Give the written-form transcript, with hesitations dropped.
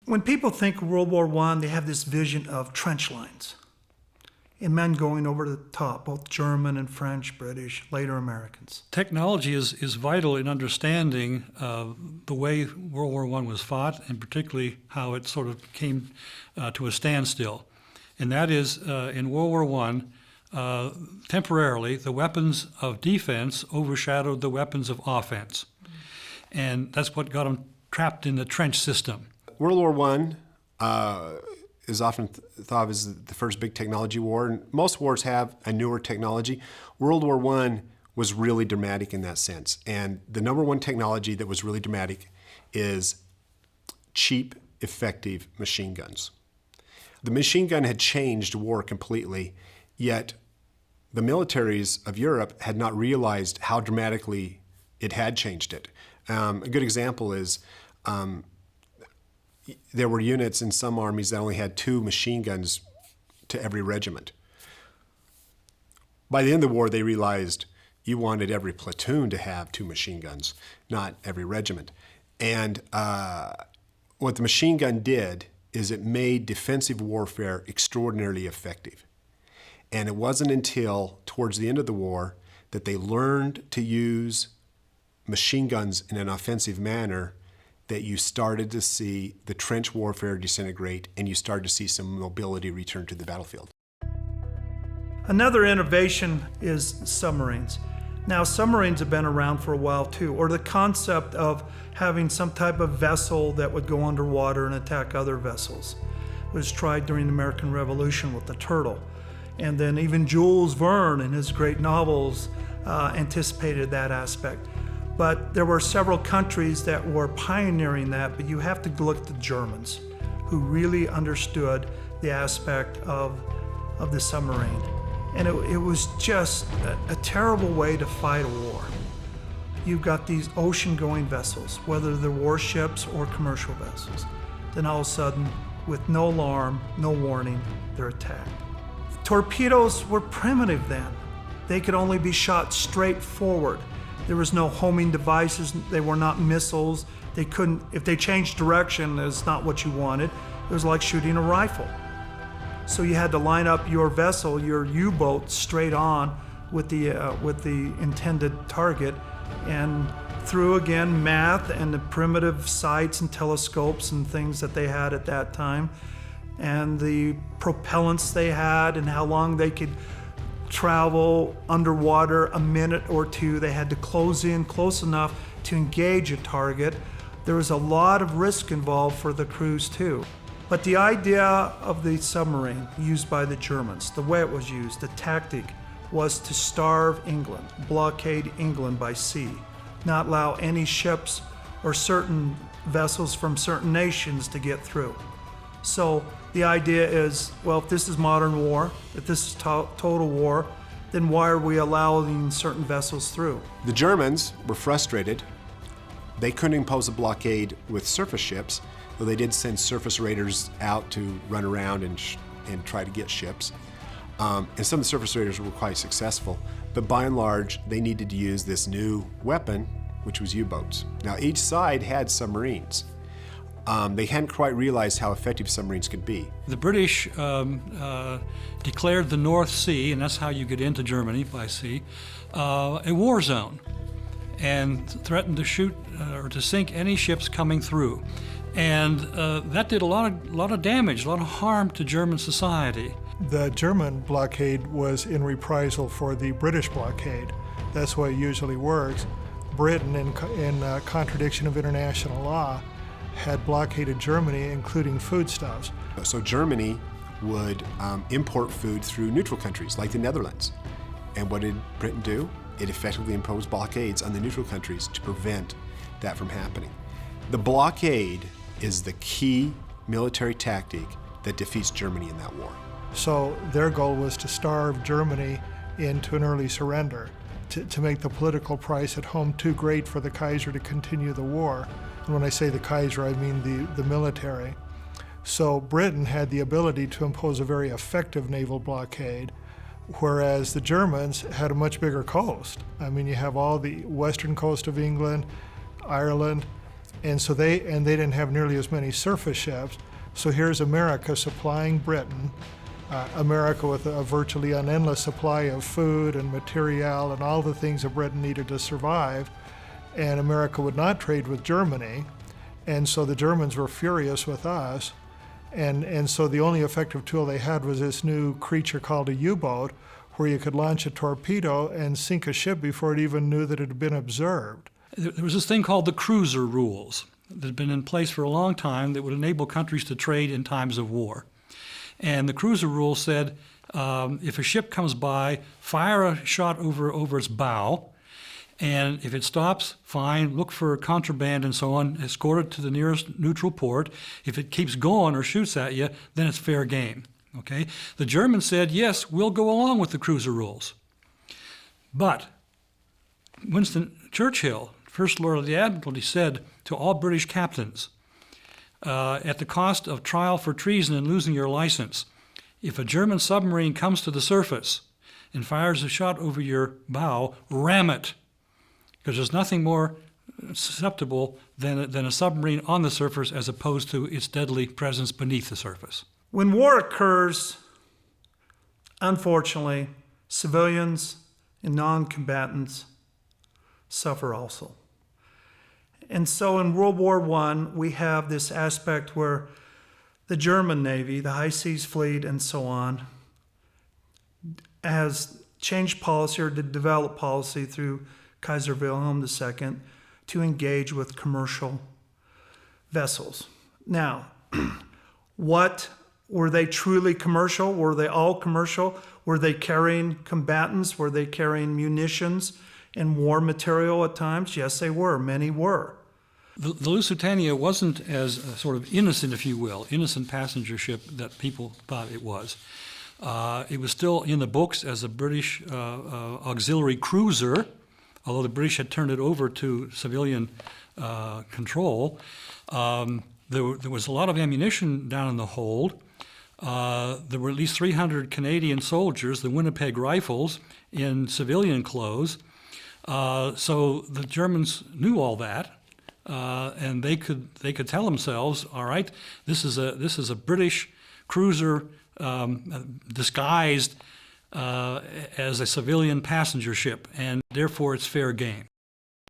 When people think of World War I, they have this vision of trench lines and men going over the top, both German and French, British, later Americans. Technology is vital in understanding the way World War I was fought, and particularly how it sort of came to a standstill. And that is, in World War I, temporarily, the weapons of defense overshadowed the weapons of offense. And that's what got them trapped in the trench system. World War I is often thought of as the first big technology war, and most wars have a newer technology. World War I was really dramatic in that sense, and the number one technology that was really dramatic is cheap, effective machine guns. The machine gun had changed war completely, yet the militaries of Europe had not realized how dramatically it had changed it. A good example is there were units in some armies that only had 2 machine guns to every regiment. By the end of the war, they realized you wanted every platoon to have 2 machine guns, not every regiment. And what the machine gun did is it made defensive warfare extraordinarily effective. And it wasn't until towards the end of the war that they learned to use machine guns in an offensive manner that you started to see the trench warfare disintegrate and you started to see some mobility return to the battlefield. Another innovation is submarines. Now, submarines have been around for a while too, or the concept of having some type of vessel that would go underwater and attack other vessels. It was tried during the American Revolution with the turtle. And then even Jules Verne in his great novels anticipated that aspect. But there were several countries that were pioneering that, but you have to look at the Germans, who really understood the aspect of the submarine. And it was just a terrible way to fight a war. You've got these ocean-going vessels, whether they're warships or commercial vessels. Then all of a sudden, with no alarm, no warning, they're attacked. Torpedoes were primitive then. They could only be shot straight forward. There was no homing devices, they were not missiles. They couldn't, if they changed direction, it's not what you wanted. It was like shooting a rifle. So you had to line up your vessel, your U-boat, straight on with the intended target, and through again math and the primitive sights and telescopes and things that they had at that time, and the propellants they had and how long they could travel underwater, a minute or 2. They had to close in close enough to engage a target. There was a lot of risk involved for the crews too. But the idea of the submarine used by the Germans, the way it was used, the tactic was to starve England, blockade England by sea, not allow any ships or certain vessels from certain nations to get through. So the idea is, well, if this is modern war, if this is total war, then why are we allowing certain vessels through? The Germans were frustrated. They couldn't impose a blockade with surface ships, though they did send surface raiders out to run around and try to get ships. And some of the surface raiders were quite successful, but by and large, they needed to use this new weapon, which was U-boats. Now, each side had submarines. They hadn't quite realized how effective submarines could be. The British declared the North Sea, and that's how you get into Germany by sea, a war zone, and threatened to shoot or to sink any ships coming through. And that did a lot of damage, a lot of harm to German society. The German blockade was in reprisal for the British blockade. That's the way it usually works. Britain, in contradiction of international law, had blockaded Germany, including foodstuffs. So Germany would import food through neutral countries like the Netherlands. And what did Britain do? It effectively imposed blockades on the neutral countries to prevent that from happening. The blockade is the key military tactic that defeats Germany in that war. So their goal was to starve Germany into an early surrender, to make the political price at home too great for the Kaiser to continue the war. And when I say the Kaiser, I mean the military. So Britain had the ability to impose a very effective naval blockade, whereas the Germans had a much bigger coast. I mean, you have all the western coast of England, Ireland, And so they didn't have nearly as many surface ships. So here's America supplying Britain, America with a virtually unendless supply of food and material and all the things that Britain needed to survive. And America would not trade with Germany. And so the Germans were furious with us. And so the only effective tool they had was this new creature called a U-boat, where you could launch a torpedo and sink a ship before it even knew that it had been observed. There was this thing called the cruiser rules that had been in place for a long time that would enable countries to trade in times of war. And the cruiser rule said, if a ship comes by, fire a shot over its bow, and if it stops, fine, look for contraband and so on, escort it to the nearest neutral port. If it keeps going or shoots at you, then it's fair game. Okay? The Germans said, yes, we'll go along with the cruiser rules. But Winston Churchill, First Lord of the Admiralty, said to all British captains, at the cost of trial for treason and losing your license, if a German submarine comes to the surface and fires a shot over your bow, ram it, because there's nothing more susceptible than a submarine on the surface as opposed to its deadly presence beneath the surface. When war occurs, unfortunately, civilians and non-combatants suffer also. And so in World War I, we have this aspect where the German Navy, the High Seas Fleet, and so on, has changed policy or did develop policy through Kaiser Wilhelm II to engage with commercial vessels. Now, what were they truly commercial? Were they all commercial? Were they carrying combatants? Were they carrying munitions and war material at times? Yes, they were. Many were. The Lusitania wasn't as sort of innocent, if you will, innocent passenger ship that people thought it was. It was still in the books as a British auxiliary cruiser, although the British had turned it over to civilian control. There was a lot of ammunition down in the hold. There were at least 300 Canadian soldiers, the Winnipeg Rifles, in civilian clothes. So the Germans knew all that, and they could tell themselves, all right, this is a British cruiser disguised as a civilian passenger ship, and therefore it's fair game.